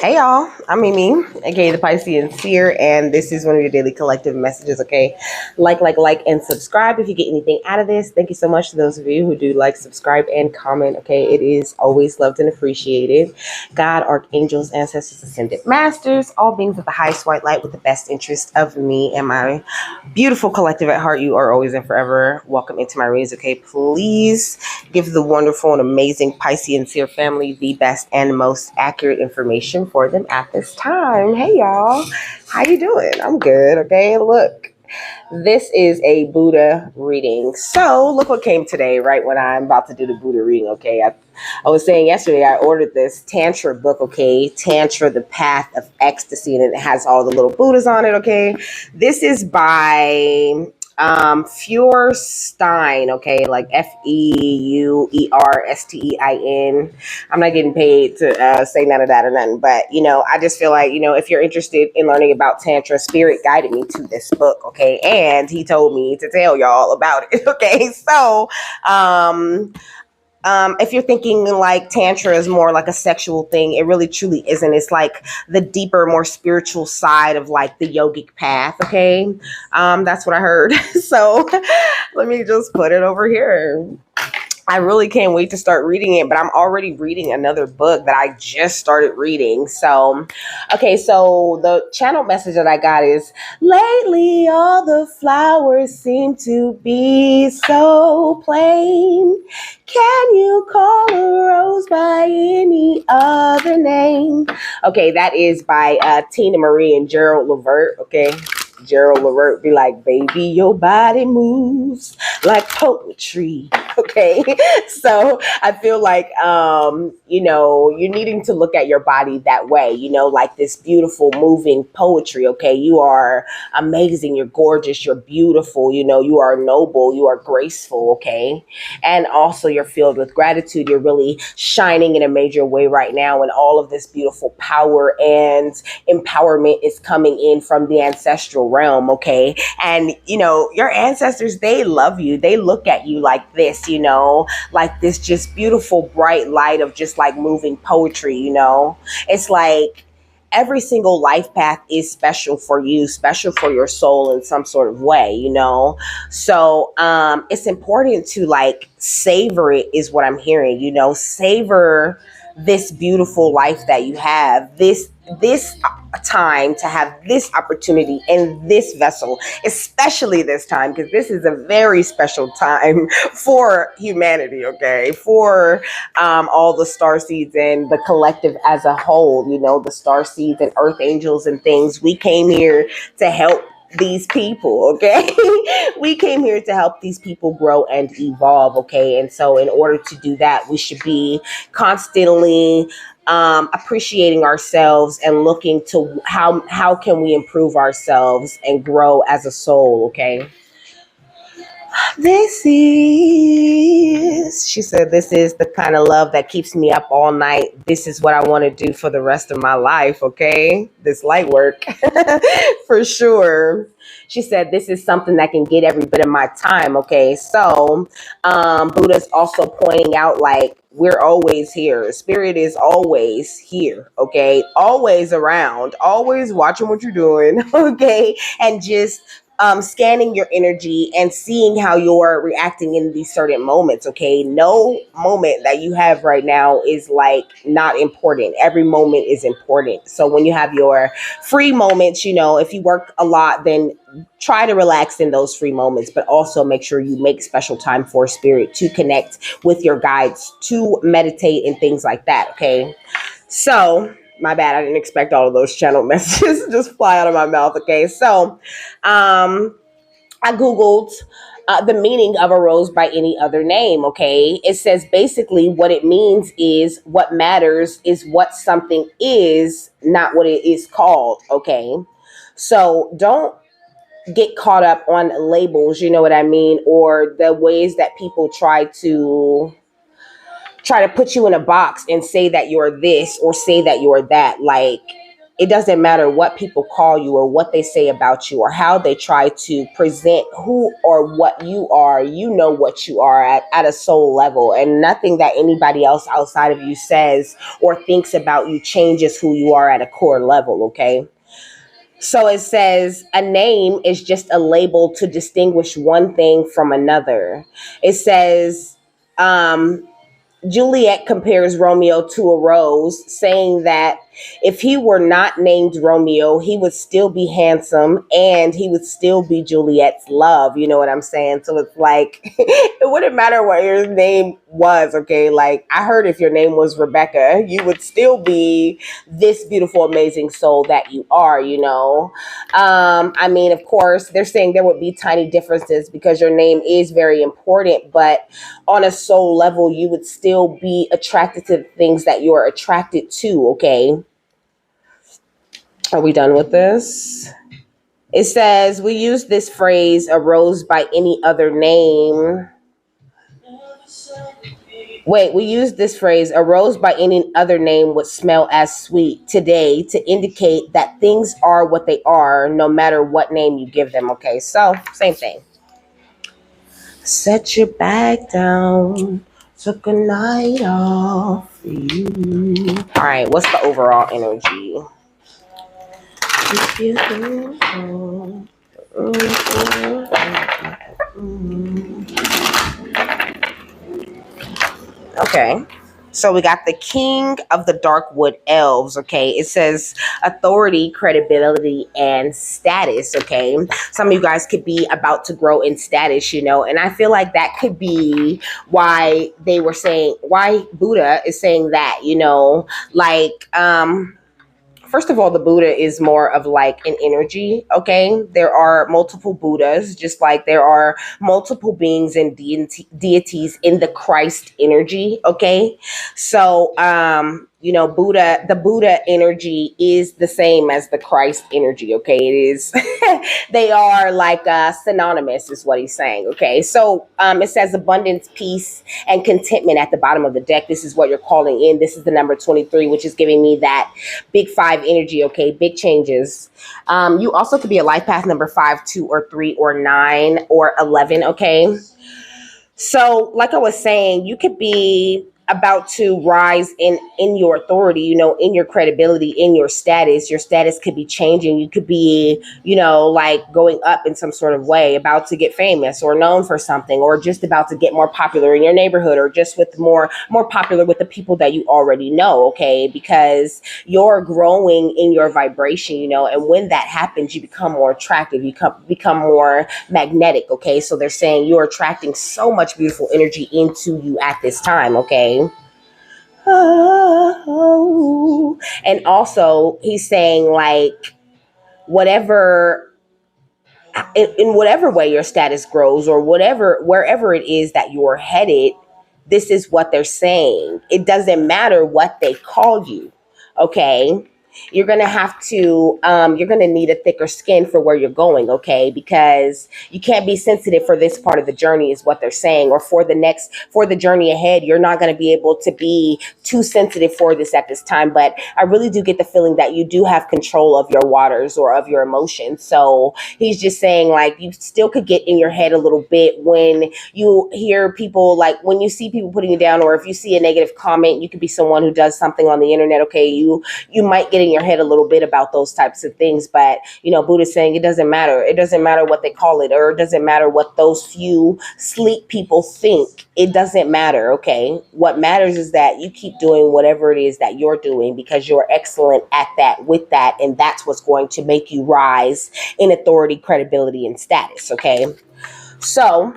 Hey y'all, I'm Mimi, aka the Piscean Seer, and this is one of your daily collective messages, okay? Like, and subscribe if you get anything out of this. Thank you so much to those of you who do like, subscribe, and comment, okay? It is always loved and appreciated. God, archangels, ancestors, ascended masters, all beings of the highest white light with the best interest of me and my beautiful collective at heart. You are always and forever welcome into my readings, okay? Please give the wonderful and amazing Piscean Seer family the best and most accurate information for them at this time. Hey y'all, how you doing? I'm good, okay? Look, this is a Buddah reading. So look what came today, right when I'm about to do the Buddah reading, okay? I was saying yesterday I ordered this Tantra book, okay? Tantra, the Path of Ecstasy, and it has all the little Buddhas on it, okay? This is by Feuerstein, okay, like Feuerstein. I'm not getting paid to say none of that or nothing, but I just feel like, if you're interested in learning about Tantra, Spirit guided me to this book, okay, and he told me to tell y'all about it, okay. So if you're thinking like Tantra is more like a sexual thing, it really truly isn't. It's like the deeper, more spiritual side of like the yogic path. Okay. That's what I heard. So let me just put it over here. I really can't wait to start reading it, but I'm already reading another book that I just started reading. So, okay, so the channel message that I got is, lately all the flowers seem to be so plain. Can you call a rose by any other name? Okay, that is by Tina Marie and Gerald Levert, okay? Gerald Levert be like, baby, your body moves like poetry. Okay. So I feel like, you're needing to look at your body that way, like this beautiful moving poetry. Okay. You are amazing. You're gorgeous. You're beautiful. You are noble. You are graceful. Okay. And also you're filled with gratitude. You're really shining in a major way right now. And all of this beautiful power and empowerment is coming in from the ancestral realm. Okay. And your ancestors, they love you. They look at you like this, like this just beautiful bright light of just like moving poetry. It's like every single life path is special for you, special for your soul in some sort of way, so it's important to like savor it, is what I'm hearing. Savor this beautiful life that you have, this time to have this opportunity in this vessel, especially this time, because this is a very special time for humanity, okay, for all the star seeds and the collective as a whole, the star seeds and earth angels and things. We came here to help these people, okay? We came here to help these people grow and evolve, okay? And so in order to do that, we should be constantly appreciating ourselves and looking to how can we improve ourselves and grow as a soul, okay? She said, this is the kind of love that keeps me up all night. This is what I want to do for the rest of my life, okay? This light work, for sure. She said, this is something that can get every bit of my time, okay? So Buddha's also pointing out, like, we're always here. Spirit is always here, okay? Always around, always watching what you're doing, okay? And just scanning your energy and seeing how you're reacting in these certain moments, okay? No moment that you have right now is like not important. Every moment is important. So when you have your free moments, if you work a lot, then try to relax in those free moments, but also make sure you make special time for spirit to connect with your guides, to meditate and things like that, okay? So my bad, I didn't expect all of those channel messages to just fly out of my mouth, okay? So I Googled the meaning of a rose by any other name, okay? It says basically what it means is what matters is what something is, not what it is called, okay? So don't get caught up on labels, you know what I mean? Or the ways that people try to put you in a box and say that you're this or say that you're that. Like, it doesn't matter what people call you or what they say about you or how they try to present who or what you are. You know what you are at a soul level, and nothing that anybody else outside of you says or thinks about you changes who you are at a core level, okay? So it says a name is just a label to distinguish one thing from another. It says, Juliet compares Romeo to a rose, saying that if he were not named Romeo, he would still be handsome and he would still be Juliet's love. You know what I'm saying? So it's like, it wouldn't matter what your name was, okay? Like, I heard if your name was Rebecca, you would still be this beautiful, amazing soul that you are, you know? I mean, of course, they're saying there would be tiny differences because your name is very important, but on a soul level, you would still be attracted to the things that you're attracted to, okay? Are we done with this? It says, we use this phrase, a rose by any other name. Wait, we use this phrase, a rose by any other name would smell as sweet today to indicate that things are what they are, no matter what name you give them, okay? So, same thing. Set your bag down. Took a night off for you. All right, what's the overall energy? Okay. So we got the King of the Darkwood Elves, okay? It says authority, credibility, and status, okay? Some of you guys could be about to grow in status, you know, and I feel like that could be why they were saying, why Buddah is saying that, you know, like, first of all, the Buddha is more of like an energy, okay? There are multiple Buddhas, just like there are multiple beings and deities in the Christ energy, okay? So, you know, the Buddha energy is the same as the Christ energy, okay? It is, they are like synonymous, is what he's saying, okay? So it says abundance, peace, and contentment at the bottom of the deck. This is what you're calling in. This is the number 23, which is giving me that big 5 energy, okay? Big changes. You also could be a life path number 5, 2, or 3, or 9, or 11, okay? So, like I was saying, you could be about to rise in your authority, you know, in your credibility, in your status. Your status could be changing. You could be, you know, like going up in some sort of way, about to get famous or known for something, or just about to get more popular in your neighborhood, or just with more popular with the people that you already know, okay? Because you're growing in your vibration, you know, and when that happens, you become more attractive, you become more magnetic, okay? So they're saying you're attracting so much beautiful energy into you at this time, okay? Oh. And also, he's saying, like, whatever, in whatever way your status grows, or wherever it is that you're headed, this is what they're saying. It doesn't matter what they call you, okay? You're gonna have to, you're gonna need a thicker skin for where you're going, okay? Because you can't be sensitive for this part of the journey, is what they're saying, or for the journey ahead. You're not gonna be able to be too sensitive for this at this time. But I really do get the feeling that you do have control of your waters or of your emotions. So he's just saying, like, you still could get in your head a little bit when you hear people, like when you see people putting you down, or if you see a negative comment. You could be someone who does something on the internet, okay? You might get in your head a little bit about those types of things. But, you know, Buddha's saying it doesn't matter. It doesn't matter what they call it, or it doesn't matter what those few sleek people think. It doesn't matter, okay? What matters is that you keep doing whatever it is that you're doing, because you're excellent at that, with that, and that's what's going to make you rise in authority, credibility, and status, okay? So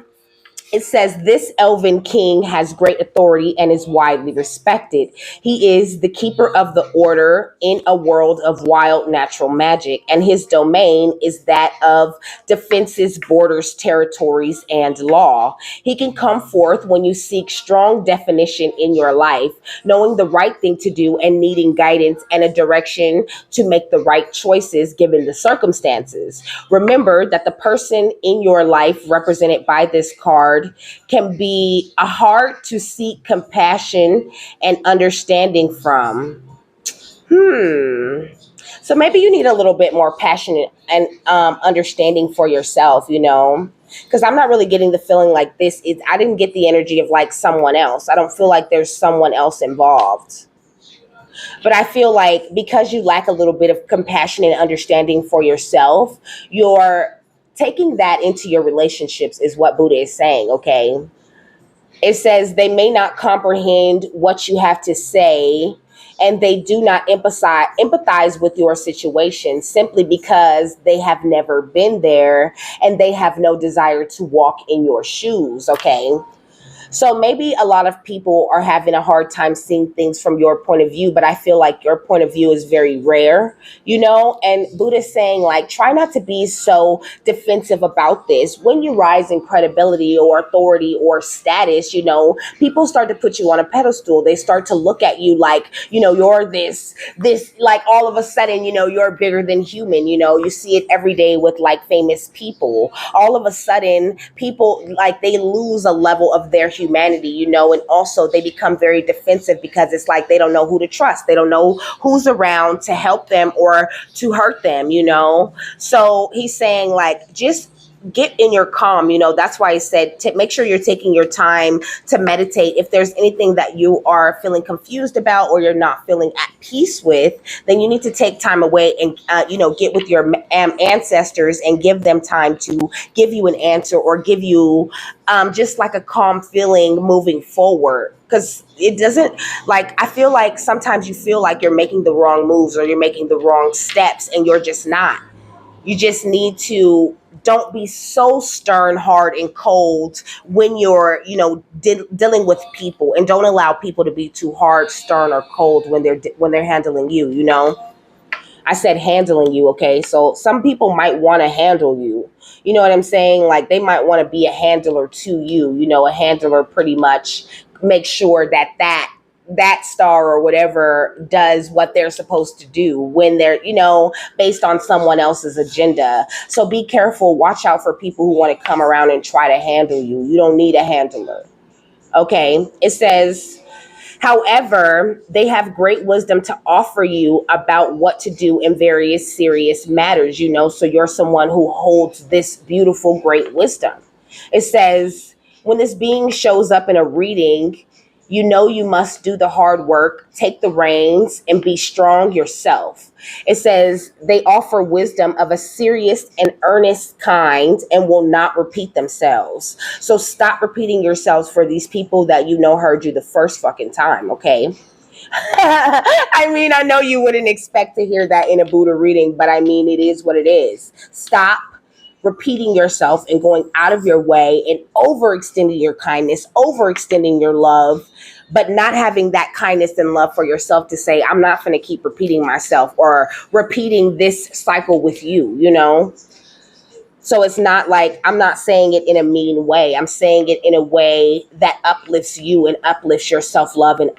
it says this elven king has great authority and is widely respected. He is the keeper of the order in a world of wild natural magic, and his domain is that of defenses, borders, territories, and law. He can come forth when you seek strong definition in your life, knowing the right thing to do and needing guidance and a direction to make the right choices given the circumstances. Remember that the person in your life represented by this card can be a hard to seek compassion and understanding from. So maybe you need a little bit more passionate and understanding for yourself, because I'm not really getting the feeling like this is, I didn't get the energy of like someone else. I don't feel like there's someone else involved. But I feel like because you lack a little bit of compassion and understanding for yourself, you're taking that into your relationships, is what Buddha is saying, okay? It says they may not comprehend what you have to say, and they do not empathize with your situation simply because they have never been there and they have no desire to walk in your shoes, okay? So maybe a lot of people are having a hard time seeing things from your point of view, but I feel like your point of view is very rare, And Buddha's saying, like, try not to be so defensive about this. When you rise in credibility or authority or status, people start to put you on a pedestal. They start to look at you like, you're this, like all of a sudden, you're bigger than human. You see it every day with like famous people. All of a sudden, people like they lose a level of their humanity, and also they become very defensive because it's like they don't know who to trust. They don't know who's around to help them or to hurt them. So he's saying, like, just get in your calm. That's why he said to make sure you're taking your time to meditate. If there's anything that you are feeling confused about or you're not feeling at peace with, then you need to take time away and get with your ancestors and give them time to give you an answer or give you just like a calm feeling moving forward. Because it doesn't, like, I feel like sometimes you feel like you're making the wrong moves or you're making the wrong steps, and you're just not. You just need to don't be so stern, hard, and cold when you're, dealing with people, and don't allow people to be too hard, stern, or cold when they're handling you. I said handling you, okay? So some people might want to handle you. You know what I'm saying? Like they might want to be a handler to you. A handler pretty much make sure that star or whatever does what they're supposed to do when they're, based on someone else's agenda. So be careful. Watch out for people who want to come around and try to handle you. You don't need a handler. Okay. It says, however, they have great wisdom to offer you about what to do in various serious matters, so you're someone who holds this beautiful, great wisdom. It says, when this being shows up in a reading, you must do the hard work, take the reins, and be strong yourself. It says they offer wisdom of a serious and earnest kind and will not repeat themselves. So stop repeating yourselves for these people that heard you the first fucking time, okay? I mean, I know you wouldn't expect to hear that in a Buddha reading, but I mean, it is what it is. Stop repeating yourself and going out of your way and overextending your kindness, overextending your love, but not having that kindness and love for yourself to say, I'm not going to keep repeating myself or repeating this cycle with you, So it's not like, I'm not saying it in a mean way. I'm saying it in a way that uplifts you and uplifts your self-love and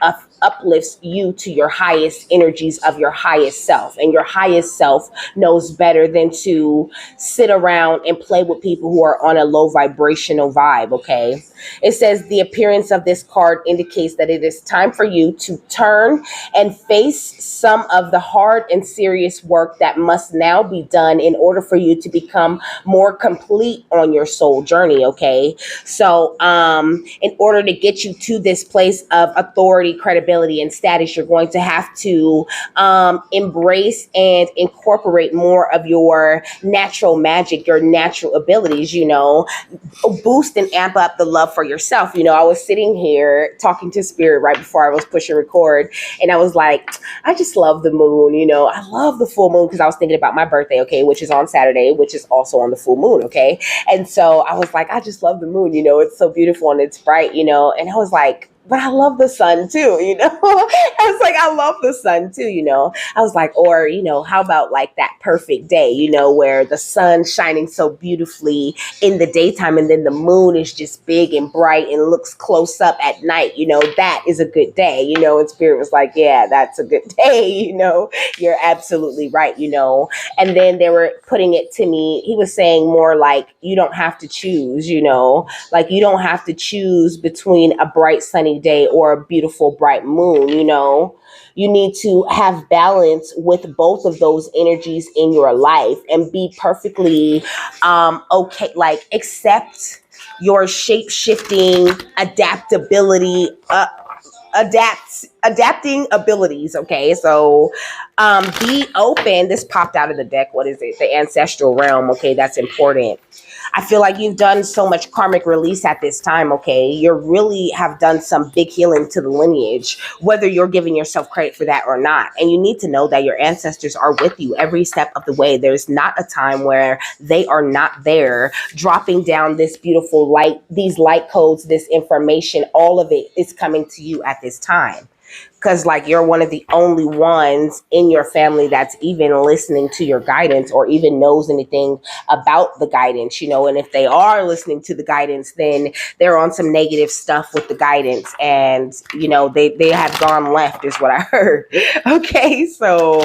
uplifts you to your highest energies of your highest self. And your highest self knows better than to sit around and play with people who are on a low vibrational vibe, okay? It says the appearance of this card indicates that it is time for you to turn and face some of the hard and serious work that must now be done in order for you to become more complete on your soul journey, okay? So in order to get you to this place of authority, credibility, and status, you're going to have to embrace and incorporate more of your natural magic, your natural abilities, boost and amp up the love for yourself. I was sitting here talking to Spirit right before I was pushing record, and I was like, I just love the moon, I love the full moon, because I was thinking about my birthday, okay, which is on Saturday, which is also on the full moon, okay? And so I was like, I just love the moon, it's so beautiful and it's bright, and I was like, but I love the sun too, I was like, I love the sun too, I was like, or, how about like that perfect day, where the sun's shining so beautifully in the daytime and then the moon is just big and bright and looks close up at night, that is a good day, and Spirit was like, yeah, that's a good day, you're absolutely right, and then they were putting it to me, he was saying more like, you don't have to choose, like you don't have to choose between a bright sunny sunny day or a beautiful bright moon, you know. You need to have balance with both of those energies in your life and be perfectly okay, like accept your shape shifting adaptability adapting abilities. Okay, so be open. This popped out of the deck. What is it? The ancestral realm. Okay, that's important. I feel like you've done so much karmic release at this time. Okay, you really have done some big healing to the lineage, whether you're giving yourself credit for that or not. And you need to know that your ancestors are with you every step of the way. There's not a time where they are not there, dropping down this beautiful light, these light codes, this information. All of it is coming to you at this time, because like you're one of the only ones in your family that's even listening to your guidance or even knows anything about the guidance, you know. And if they are listening to the guidance, then they're on some negative stuff with the guidance, and you know, they have gone left is what I heard. Okay, so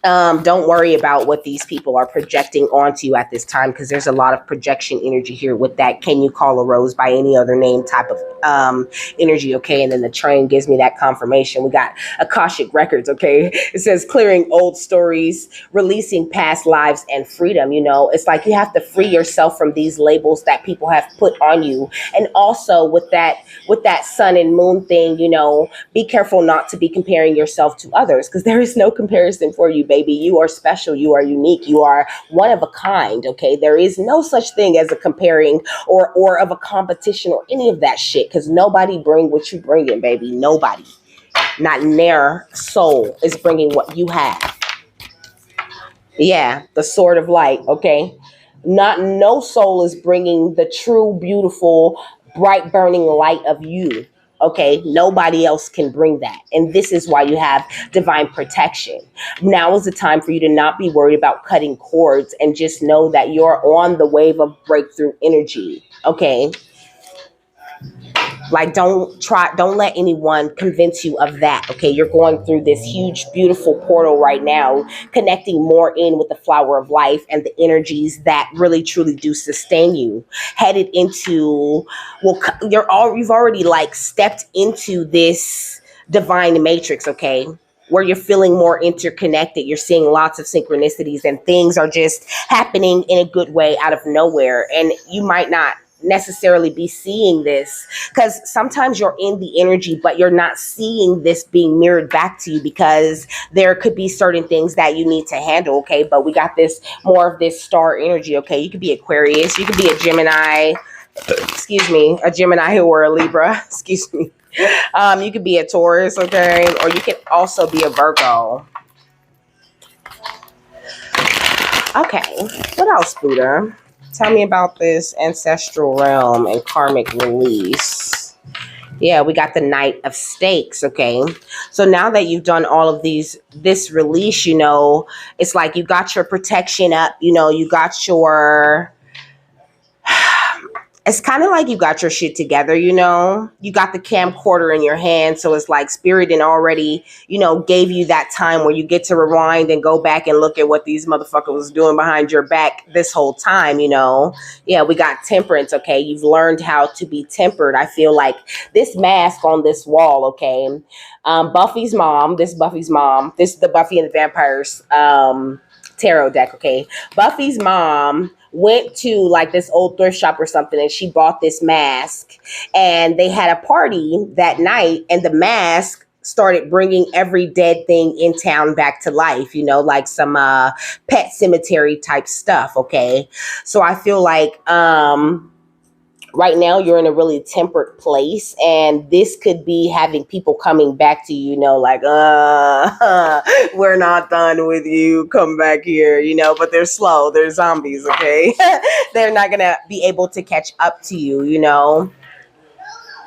don't worry about what these people are projecting onto you at this time, because there's a lot of projection energy here with that "can you call a rose by any other name" type of energy. Okay, and then the train gives me that confirmation. We got Akashic records. Okay, it says clearing old stories, releasing past lives, and freedom. You know, it's like you have to free yourself from these labels that people have put on you. And also with that sun and moon thing, you know, be careful not to be comparing yourself to others, because there is no comparison for you, baby. You are special. You are unique. You are one of a kind. Okay, there is no such thing as a comparing or of a competition or any of that shit, because nobody bring what you bring in, baby. Nobody, not in their soul, is bringing what you have. Yeah, the sword of light. Okay, no soul is bringing the true, beautiful, bright, burning light of you. Okay, nobody else can bring that. And this is why you have divine protection. Now is the time for you to not be worried about cutting cords and just know that you're on the wave of breakthrough energy. Okay, like don't let anyone convince you of that. Okay, you're going through this huge beautiful portal right now, connecting more in with the flower of life and the energies that really truly do sustain you, headed into, well, you've already like stepped into this divine matrix. Okay, where you're feeling more interconnected. You're seeing lots of synchronicities and things are just happening in a good way out of nowhere. And you might not necessarily be seeing this, because sometimes you're in the energy but you're not seeing this being mirrored back to you, because there could be certain things that you need to handle. Okay, but we got this more of this star energy. Okay, you could be Aquarius, you could be a Gemini, excuse me, a Gemini or a Libra, excuse me. You could be a Taurus. Okay, or you could also be a Virgo. Okay, what else, Buddha? Tell me about this ancestral realm and karmic release. Yeah, we got the Knight of Stakes. Okay, so now that you've done all of this release, you know, it's like you got your protection up. You know, you got your, it's kind of like you got your shit together, you know. You got the camcorder in your hand, so it's like Spirit and already, you know, gave you that time where you get to rewind and go back and look at what these motherfuckers was doing behind your back this whole time, you know. Yeah, we got Temperance. Okay, you've learned how to be tempered. I feel like this mask on this wall. Okay, Buffy's mom. This is the Buffy and the Vampires tarot deck. Okay, Buffy's mom went to like this old thrift shop or something, and she bought this mask, and they had a party that night, and the mask started bringing every dead thing in town back to life, you know, like some pet cemetery type stuff. Okay, so I feel like right now you're in a really tempered place, and this could be having people coming back to you, you know, like we're not done with you, come back here, you know. But they're slow, they're zombies. Okay, they're not gonna be able to catch up to you, you know.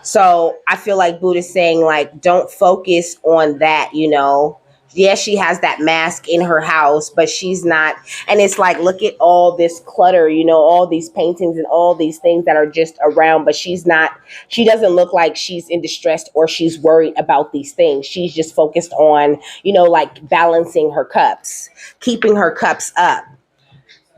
So I feel like Buddha's saying, like, don't focus on that, you know. Yes, she has that mask in her house, but she's not. And it's like, look at all this clutter, you know, all these paintings and all these things that are just around, but she doesn't look like she's in distress or she's worried about these things. She's just focused on, you know, like balancing her cups, keeping her cups up.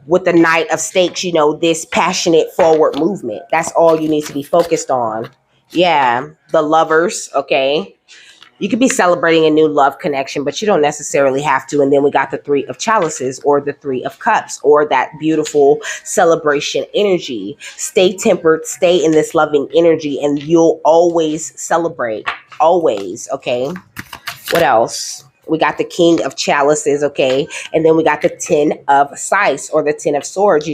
With the Knight of Stakes, you know, this passionate forward movement. That's all you need to be focused on. Yeah, the lovers, okay? You could be celebrating a new love connection, but you don't necessarily have to. And then we got the three of chalices or the three of cups or that beautiful celebration energy. Stay tempered, stay in this loving energy, and you'll always celebrate. Always, okay? What else? We got the king of chalices, okay? And then we got the 10 of scythes or the 10 of swords,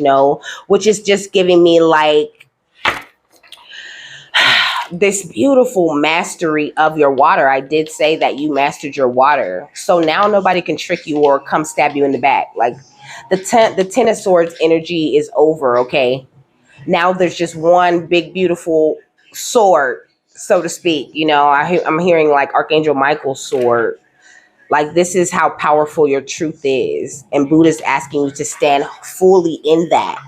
which is just giving me like this beautiful mastery of your water. I did say that you mastered your water. So now nobody can trick you or come stab you in the back. Like the ten of swords energy is over, okay? Now there's just one big beautiful sword, so to speak. I'm hearing like Archangel Michael's sword. Like this is how powerful your truth is. And Buddha's asking you to stand fully in that,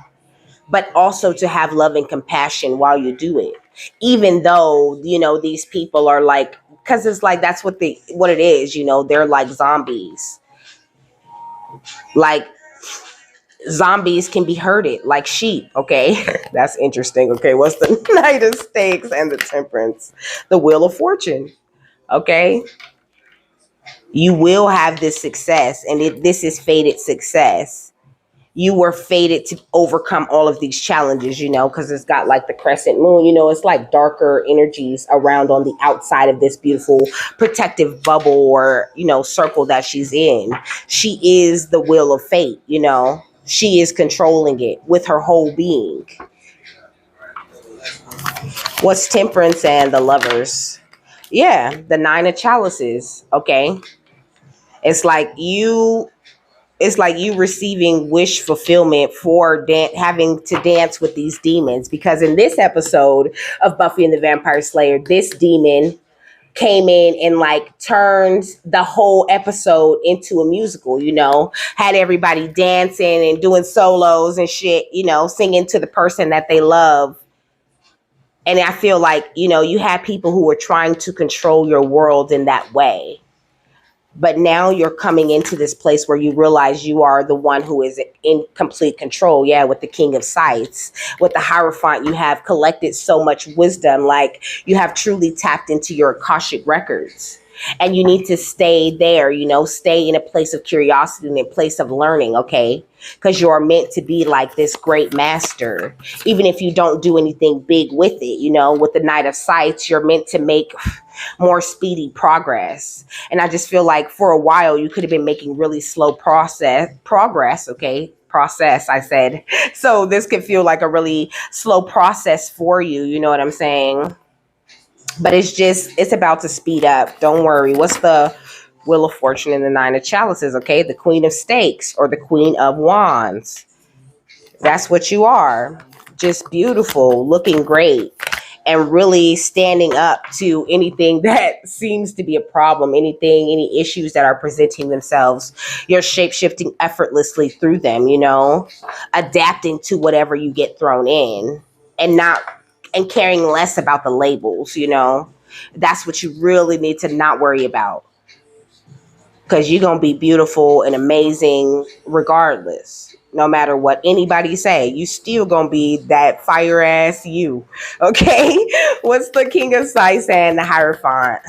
but also to have love and compassion while you do it. Even though, these people are like, because it's like that's what it is, they're like zombies. Like zombies can be herded like sheep, okay? That's interesting. Okay, what's the knight of stakes and the temperance? The wheel of fortune, okay? You will have this success, and this is fated success. You were fated to overcome all of these challenges, because it's got like the crescent moon, it's like darker energies around on the outside of this beautiful protective bubble or, circle that she's in. She is the wheel of fate, she is controlling it with her whole being. What's temperance and the lovers? Yeah, the 9 of chalices, okay? It's like you receiving wish fulfillment for having to dance with these demons, because in this episode of Buffy and the Vampire Slayer, this demon came in and like turned the whole episode into a musical, had everybody dancing and doing solos and shit, singing to the person that they love. And I feel like, you have people who are trying to control your world in that way. But now you're coming into this place where you realize you are the one who is in complete control. Yeah, with the king of scythes, with the Hierophant, you have collected so much wisdom. Like you have truly tapped into your Akashic records. And you need to stay there, stay in a place of curiosity and a place of learning, okay? Because you are meant to be like this great master. Even if you don't do anything big with it, with the Knight of Scythes, you're meant to make more speedy progress. And I just feel like for a while you could have been making really slow progress, okay? Process, I said. So this could feel like a really slow process for you, you know what I'm saying? But it's about to speed up. Don't worry. What's the Wheel of Fortune and the 9 of Chalices? Okay, the Queen of Stakes or the Queen of Wands. That's what you are. Just beautiful, looking great, and really standing up to anything that seems to be a problem, any issues that are presenting themselves. You're shape-shifting effortlessly through them, adapting to whatever you get thrown in and caring less about the labels, That's what you really need to not worry about. Because you're going to be beautiful and amazing regardless. No matter what anybody say, you still going to be that fire ass you. Okay? What's the King of Scythes and the Hierophant?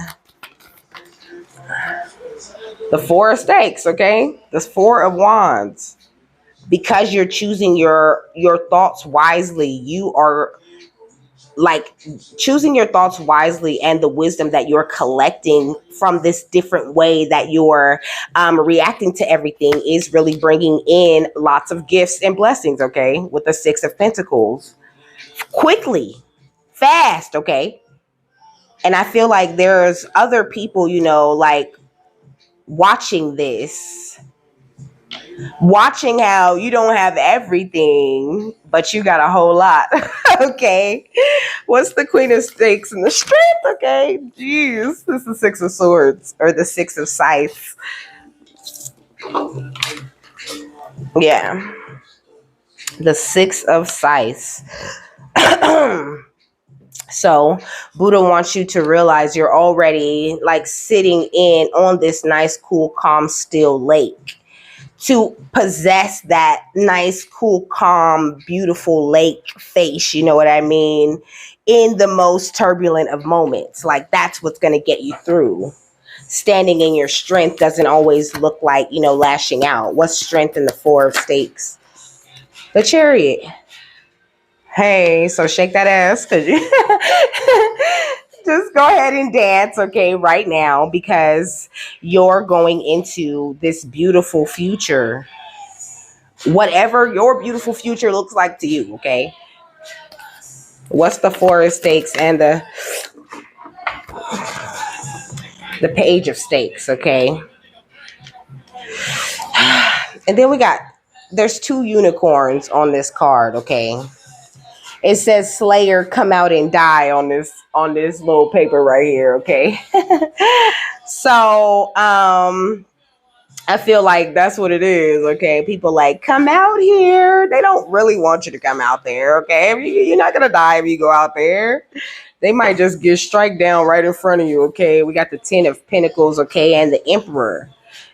The 4 of Stakes, okay? The 4 of Wands. Because you're choosing your thoughts wisely, you are like choosing your thoughts wisely, and the wisdom that you're collecting from this different way that you're reacting to everything is really bringing in lots of gifts and blessings, okay? With the 6 of Pentacles. Quickly, fast, okay? And I feel like there's other people, like watching this, watching how you don't have everything, but you got a whole lot. Okay. What's the Queen of Stakes and the Strength? Okay. Jeez. This is the 6 of Swords or the 6 of Scythes. Yeah. The 6 of Scythes. So Buddha wants you to realize you're already like sitting in on this nice, cool, calm, still lake. to possess that nice, cool, calm, beautiful lake face, you know what I mean, in the most turbulent of moments. Like, that's what's going to get you through. Standing in your strength doesn't always look like, lashing out. What's strength in the Four of Stakes? The Chariot. Hey, so shake that ass, because you just go ahead and dance, okay, right now, because you're going into this beautiful future. Whatever your beautiful future looks like to you, okay? What's the Four of Stakes and the Page of Stakes, okay? And then there's two unicorns on this card, okay? It says Slayer, come out and die on this little paper right here, okay? So, I feel like that's what it is, okay? People like, come out here. They don't really want you to come out there, okay? You're not going to die if you go out there. They might just get strike down right in front of you, okay? We got the Ten of Pentacles, okay, and the Emperor.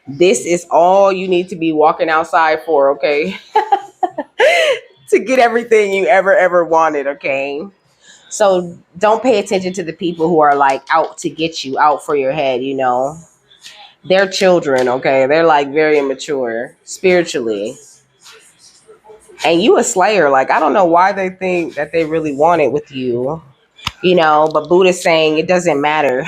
This is all you need to be walking outside for, okay? To get everything you ever wanted, okay? So don't pay attention to the people who are like out to get you, out for your head, They're children, okay? They're like very immature spiritually. And you a slayer. Like, I don't know why they think that they really want it with you, but Buddha's saying it doesn't matter.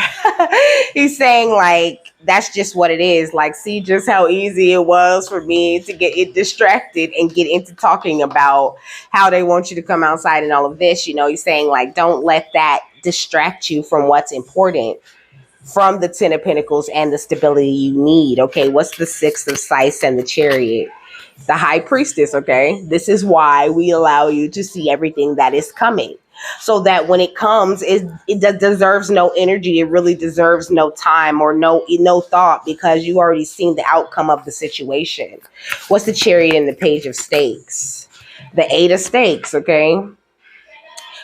He's saying, like, that's just what it is. Like, see just how easy it was for me to get it distracted and get into talking about how they want you to come outside and all of this. He's saying, like, don't let that distract you from what's important, from the Ten of Pentacles and the stability you need. Okay, what's the Six of Scythes and the Chariot? The High Priestess, okay? This is why we allow you to see everything that is coming, so that when it comes, it deserves no energy. It really deserves no time or no thought, because you already seen the outcome of the situation. What's the Chariot and the Page of Stakes? The Eight of Stakes, okay?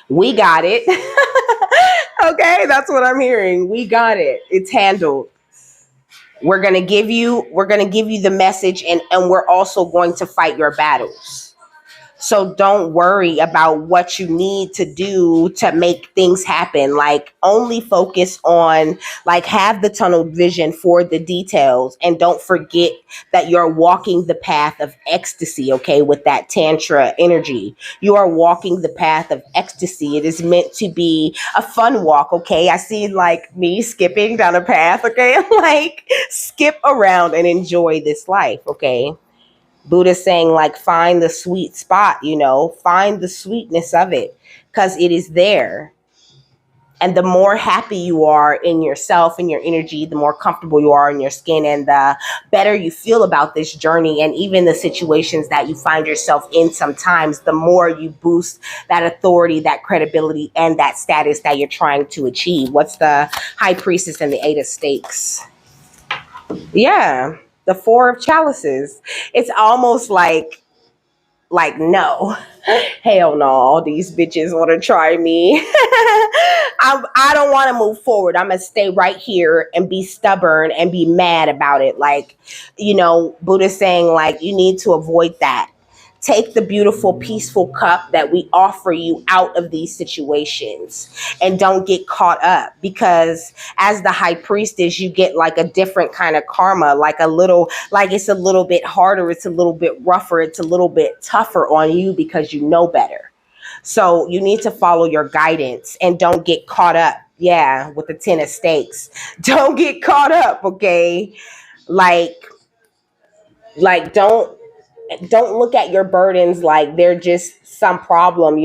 We got it. Okay, that's what I'm hearing. We got it. It's handled. We're gonna give you the message, and we're also going to fight your battles. So don't worry about what you need to do to make things happen. Like, only focus on, like, have the tunnel vision for the details, and don't forget that you're walking the path of ecstasy, okay, with that Tantra energy. You are walking the path of ecstasy. It is meant to be a fun walk, okay? I see, like, me skipping down a path, okay? Like, skip around and enjoy this life, okay? Buddha's saying, like, find the sweet spot, find the sweetness of it, because it is there. And the more happy you are in yourself and your energy, the more comfortable you are in your skin, and the better you feel about this journey, and even the situations that you find yourself in sometimes, the more you boost that authority, that credibility, and that status that you're trying to achieve. What's the High Priestess and the Eight of Stakes? Yeah. The Four of Chalices. It's almost like no, hell no, all these bitches want to try me. I don't want to move forward. I'm going to stay right here and be stubborn and be mad about it. Like, Buddha's saying, like, you need to avoid that. Take the beautiful, peaceful cup that we offer you out of these situations, and don't get caught up, because as the High Priestess, you get like a different kind of karma, like it's a little bit harder. It's a little bit rougher. It's a little bit tougher on you, because you know better. So you need to follow your guidance and don't get caught up. Yeah. With the Ten of Stakes, don't get caught up. Okay. Like don't look at your burdens like they're just some problem,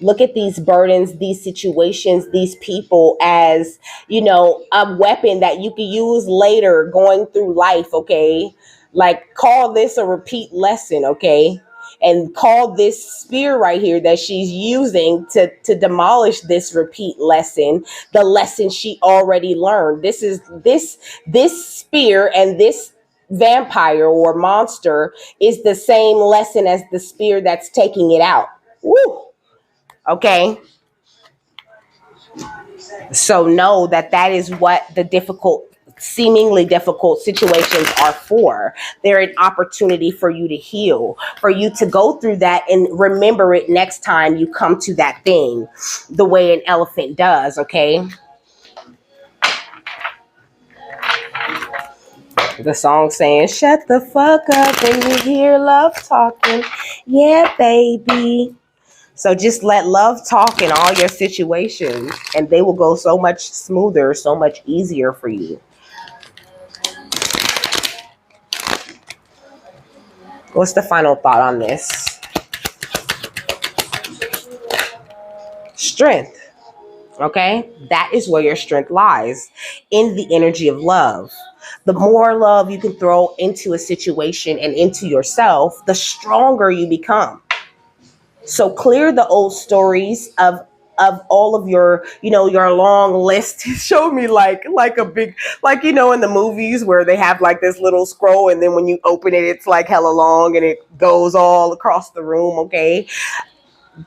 Look at these burdens, these situations, these people as, a weapon that you can use later going through life, okay? Like, call this a repeat lesson, okay? And call this spear right here that she's using to demolish this repeat lesson, the lesson she already learned. This spear and this vampire or monster is the same lesson as the spear that's taking it out. Woo. Okay. So know that is what the difficult seemingly difficult situations are for. They're an opportunity for you to heal, for you to go through that and remember it next time you come to that thing, the way an elephant does, okay? The song saying, shut the fuck up when you hear love talking. Yeah, baby. So just let love talk in all your situations, and they will go so much smoother, so much easier for you. What's the final thought on this? Strength. Okay? That is where your strength lies, in the energy of love. The more love you can throw into a situation and into yourself, the stronger you become. So clear the old stories of all of your, your long list. Show me like a big, like, in the movies where they have like this little scroll, and then when you open it, it's like hella long and it goes all across the room. Okay.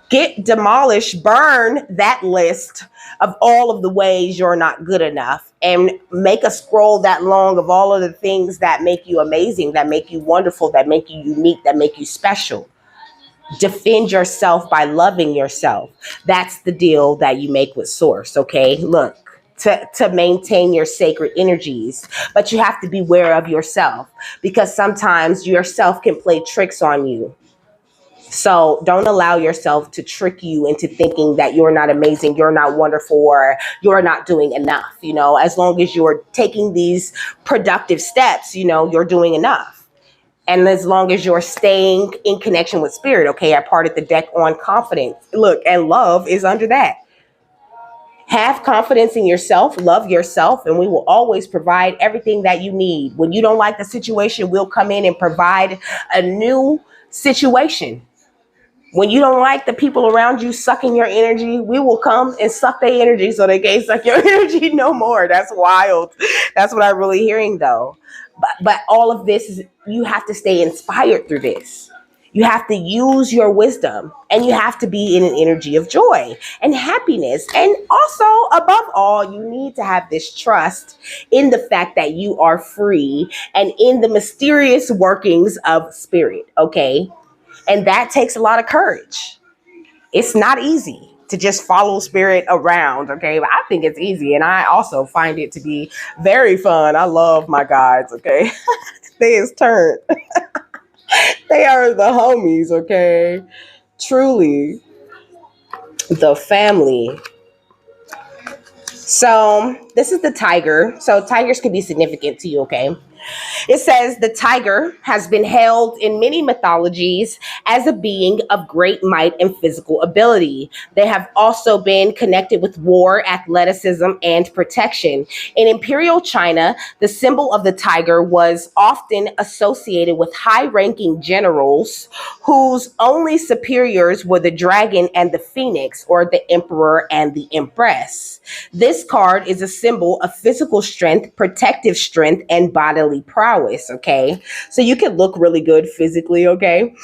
Burn that list of all of the ways you're not good enough, and make a scroll that long of all of the things that make you amazing, that make you wonderful, that make you unique, that make you special. Defend yourself by loving yourself. That's the deal that you make with Source, okay? Look, to maintain your sacred energies, but you have to be aware of yourself, because sometimes yourself can play tricks on you. So don't allow yourself to trick you into thinking that you're not amazing, you're not wonderful, or you're not doing enough. As long as you're taking these productive steps, you're doing enough. And as long as you're staying in connection with spirit, okay, I parted the deck on confidence. Look, and love is under that. Have confidence in yourself, love yourself, and we will always provide everything that you need. When you don't like the situation, we'll come in and provide a new situation. When you don't like the people around you sucking your energy, we will come and suck their energy so they can't suck your energy no more. That's wild. That's what I'm really hearing, though. But all of this is, you have to stay inspired through this. You have to use your wisdom, and you have to be in an energy of joy and happiness. And also, above all, you need to have this trust in the fact that you are free and in the mysterious workings of spirit, okay? And that takes a lot of courage. It's not easy to just follow spirit around, okay? But I think it's easy, and I also find it to be very fun. I love my guides, okay? They is turned. They are the homies, okay? Truly, the family. So this is the tiger. So tigers can be significant to you, okay? It says the tiger has been held in many mythologies as a being of great might and physical ability. They have also been connected with war, athleticism, and protection. In imperial China, the symbol of the tiger was often associated with high-ranking generals whose only superiors were the dragon and the phoenix, or the emperor and the empress. This card is a symbol of physical strength, protective strength, and bodily prowess, okay? So you can look really good physically, okay?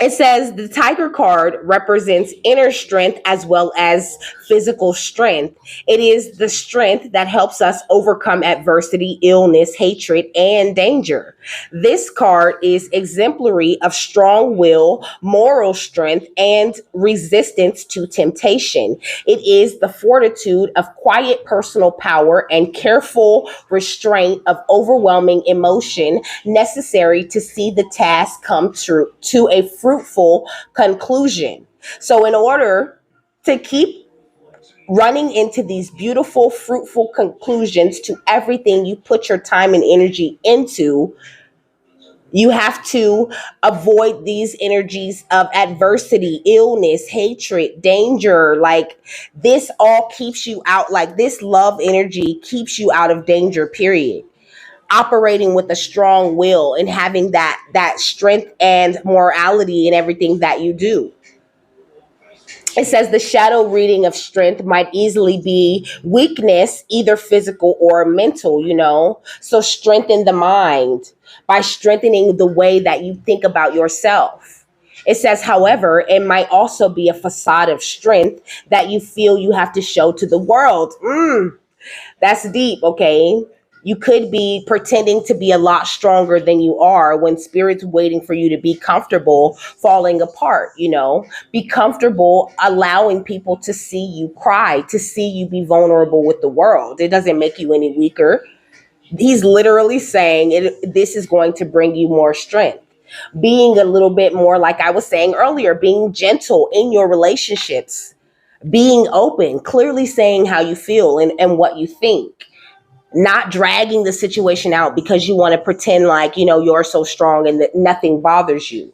It says the tiger card represents inner strength as well as physical strength. It is the strength that helps us overcome adversity, illness, hatred, and danger. This card is exemplary of strong will, moral strength, and resistance to temptation. It is the fortitude of quiet personal power and careful restraint of overwhelming emotion necessary to see the task come to a fruitful conclusion. So in order to keep running into these beautiful, fruitful conclusions to everything you put your time and energy into, you have to avoid these energies of adversity, illness, hatred, danger. Like this all keeps you out. Like this love energy keeps you out of danger, period. Operating with a strong will and having that strength and morality in everything that you do. It says the shadow reading of strength might easily be weakness, either physical or mental. So strengthen the mind by strengthening the way that you think about yourself. It says, however, it might also be a facade of strength that you feel you have to show to the world. That's deep, okay? You could be pretending to be a lot stronger than you are when spirit's waiting for you to be comfortable falling apart, you know? Be comfortable allowing people to see you cry, to see you be vulnerable with the world. It doesn't make you any weaker. He's literally saying this is going to bring you more strength. Being a little bit more, like I was saying earlier, being gentle in your relationships, being open, clearly saying how you feel and what you think, not dragging the situation out because you want to pretend like, you know, you're so strong and that nothing bothers you.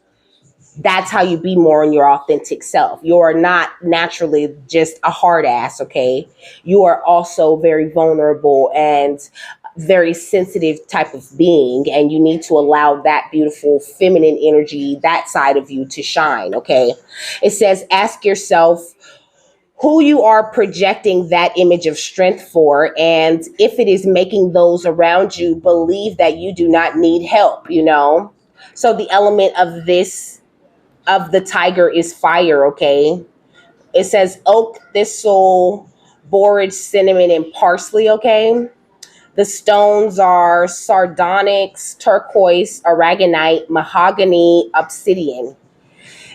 That's how you be more in your authentic self. You are not naturally just a hard ass, okay? You are also very vulnerable and very sensitive type of being, and you need to allow that beautiful feminine energy, that side of you, to shine, okay? It says ask yourself who you are projecting that image of strength for, and if it is making those around you believe that you do not need help, you know? So the element of this, of the tiger, is fire, okay? It says oak, thistle, borage, cinnamon, and parsley, okay? The stones are sardonyx, turquoise, aragonite, mahogany, obsidian.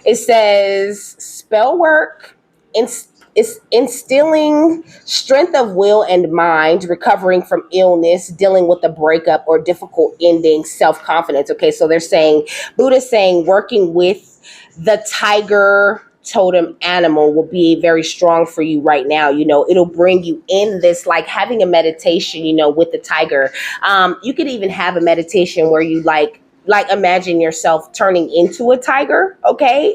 It says spell work, is instilling strength of will and mind, recovering from illness, dealing with a breakup or difficult ending, self-confidence. Okay, so they're saying, Buddha's saying working with the tiger totem animal will be very strong for you right now. You know, it'll bring you in this, like having a meditation, you know, with the tiger. You could even have a meditation where you like imagine yourself turning into a tiger, okay?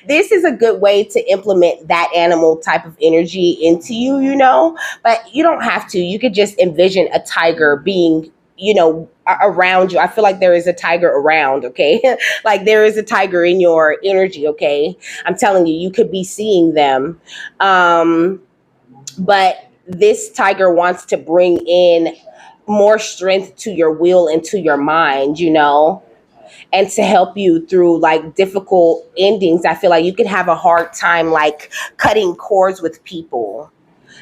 This is a good way to implement that animal type of energy into you, you know? But you don't have to. You could just envision a tiger being, you know, around you. I feel like there is a tiger around, okay? Like there is a tiger in your energy, okay? I'm telling you, you could be seeing them. But this tiger wants to bring in more strength to your will and to your mind, you know, and to help you through like difficult endings. I feel like you can have a hard time like cutting cords with people,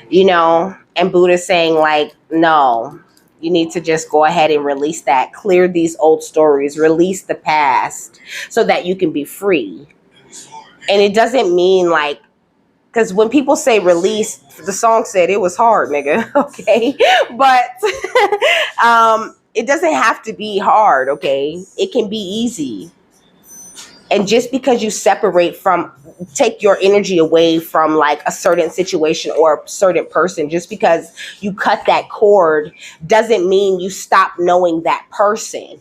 you know, and Buddha's saying like, no, you need to just go ahead and release that, clear these old stories, release the past so that you can be free. And it doesn't mean like, because when people say release, the song said it was hard, nigga. Okay. But it doesn't have to be hard, okay? It can be easy. And just because you separate from, take your energy away from like a certain situation or a certain person, just because you cut that cord doesn't mean you stop knowing that person.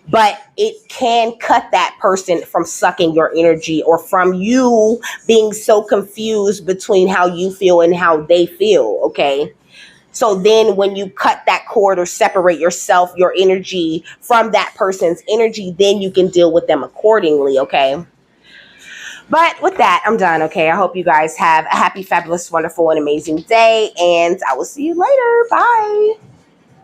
But it can cut that person from sucking your energy, or from you being so confused between how you feel and how they feel, okay? So then when you cut that cord or separate yourself, your energy from that person's energy, then you can deal with them accordingly, okay? But with that, I'm done, okay? I hope you guys have a happy, fabulous, wonderful, and amazing day, and I will see you later. Bye.